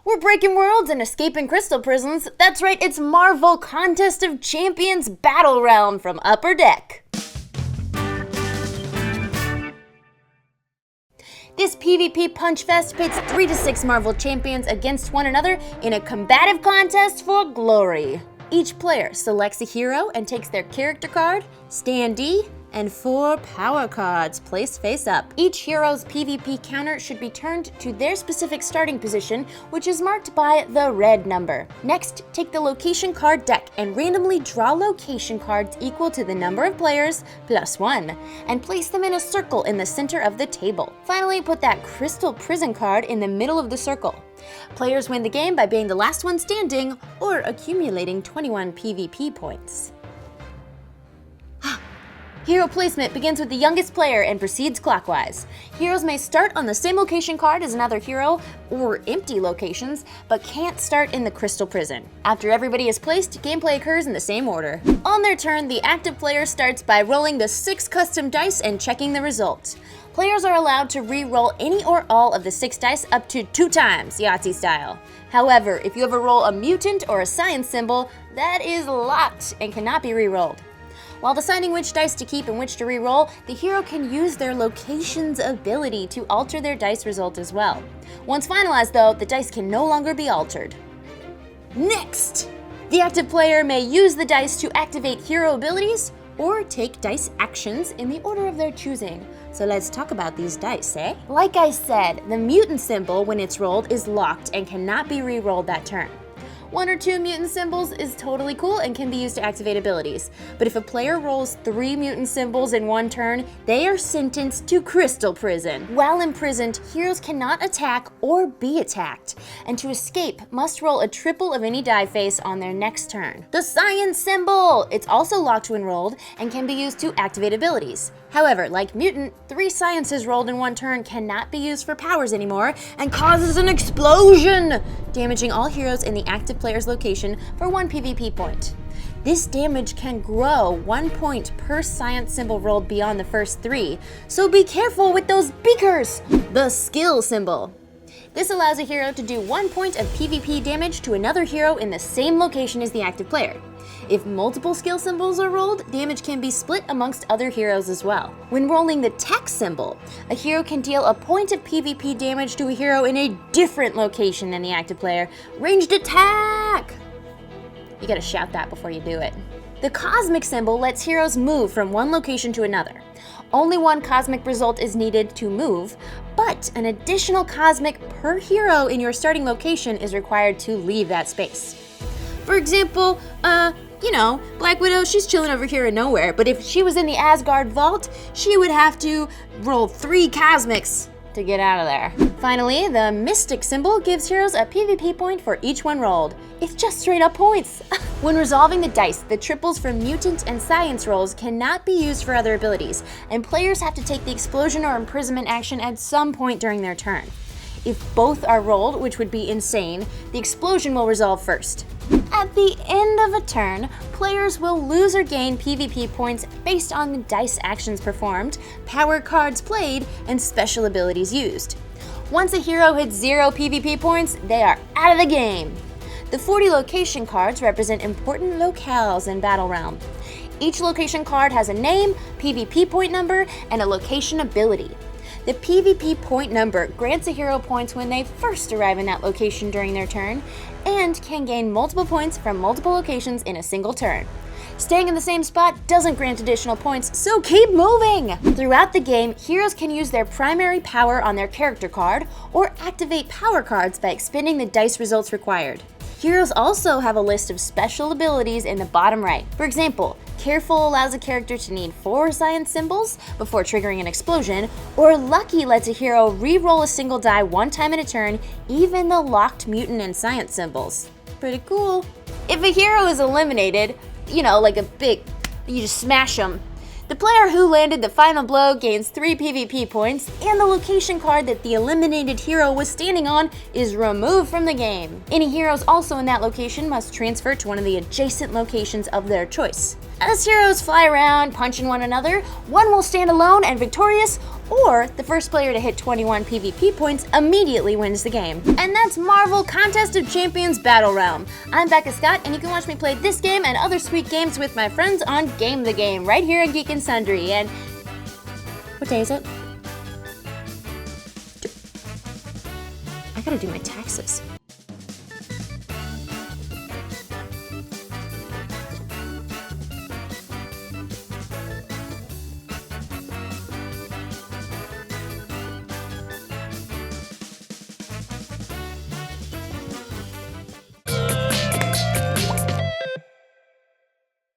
We're breaking worlds and escaping crystal prisons. That's right, it's Marvel Contest of Champions Battlerealm from Upper Deck. This PvP punch fest pits 3 to 6 Marvel champions against one another in a combative contest for glory. Each player selects a hero and takes their character card, standee, and 4 power cards placed face up. Each hero's PvP counter should be turned to their specific starting position, which is marked by the red number. Next, take the location card deck and randomly draw location cards equal to the number of players plus 1, and place them in a circle in the center of the table. Finally, put that crystal prison card in the middle of the circle. Players win the game by being the last one standing or accumulating 21 PvP points. Hero placement begins with the youngest player and proceeds clockwise. Heroes may start on the same location card as another hero, or empty locations, but can't start in the crystal prison. After everybody is placed, gameplay occurs in the same order. On their turn, the active player starts by rolling the 6 custom dice and checking the result. Players are allowed to re-roll any or all of the 6 dice up to 2 times, Yahtzee style. However, if you ever roll a mutant or a science symbol, that is locked and cannot be re-rolled. While deciding which dice to keep and which to re-roll, the hero can use their location's ability to alter their dice result as well. Once finalized though, the dice can no longer be altered. Next! The active player may use the dice to activate hero abilities or take dice actions in the order of their choosing. So let's talk about these dice, eh? Like I said, the mutant symbol, when it's rolled, is locked and cannot be re-rolled that turn. 1 or 2 mutant symbols is totally cool and can be used to activate abilities. But if a player rolls 3 mutant symbols in one turn, they are sentenced to crystal prison. While imprisoned, heroes cannot attack or be attacked, and to escape must roll a triple of any die face on their next turn. The science symbol! It's also locked when rolled and can be used to activate abilities. However, like mutant, 3 sciences rolled in one turn cannot be used for powers anymore and causes an explosion, damaging all heroes in the active player's location for 1 PvP point. This damage can grow 1 point per science symbol rolled beyond the first 3, so be careful with those beakers! The skill symbol. This allows a hero to do 1 point of PvP damage to another hero in the same location as the active player. If multiple skill symbols are rolled, damage can be split amongst other heroes as well. When rolling the tech symbol, a hero can deal a point of PvP damage to a hero in a different location than the active player. Ranged attack! You gotta shout that before you do it. The cosmic symbol lets heroes move from one location to another. Only 1 cosmic result is needed to move, but an additional cosmic per hero in your starting location is required to leave that space. For example, Black Widow, she's chilling over here in nowhere, but if she was in the Asgard vault, she would have to roll 3 cosmics to get out of there. Finally, the mystic symbol gives heroes a PvP point for each one rolled. It's just straight up points. When resolving the dice, the triples from mutant and science rolls cannot be used for other abilities, and players have to take the explosion or imprisonment action at some point during their turn. If both are rolled, which would be insane, the explosion will resolve first. At the end of a turn, players will lose or gain PvP points based on the dice actions performed, power cards played, and special abilities used. Once a hero hits 0 PvP points, they are out of the game. The 40 location cards represent important locales in Battlerealm. Each location card has a name, PvP point number, and a location ability. The PvP point number grants a hero points when they first arrive in that location during their turn, and can gain multiple points from multiple locations in a single turn. Staying in the same spot doesn't grant additional points, so keep moving! Throughout the game, heroes can use their primary power on their character card, or activate power cards by expending the dice results required. Heroes also have a list of special abilities in the bottom right. For example, Careful allows a character to need 4 science symbols before triggering an explosion, or Lucky lets a hero re-roll a single die 1 time in a turn, even the locked mutant and science symbols. Pretty cool. If a hero is eliminated, like you just smash them. The player who landed the final blow gains 3 PvP points, and the location card that the eliminated hero was standing on is removed from the game. Any heroes also in that location must transfer to one of the adjacent locations of their choice. As heroes fly around, punching one another, one will stand alone and victorious, or the first player to hit 21 PvP points immediately wins the game. And that's Marvel Contest of Champions Battlerealm. I'm Becca Scott, and you can watch me play this game and other sweet games with my friends on Game the Game, right here at Geek and Sundry. And what day is it? I gotta do my taxes.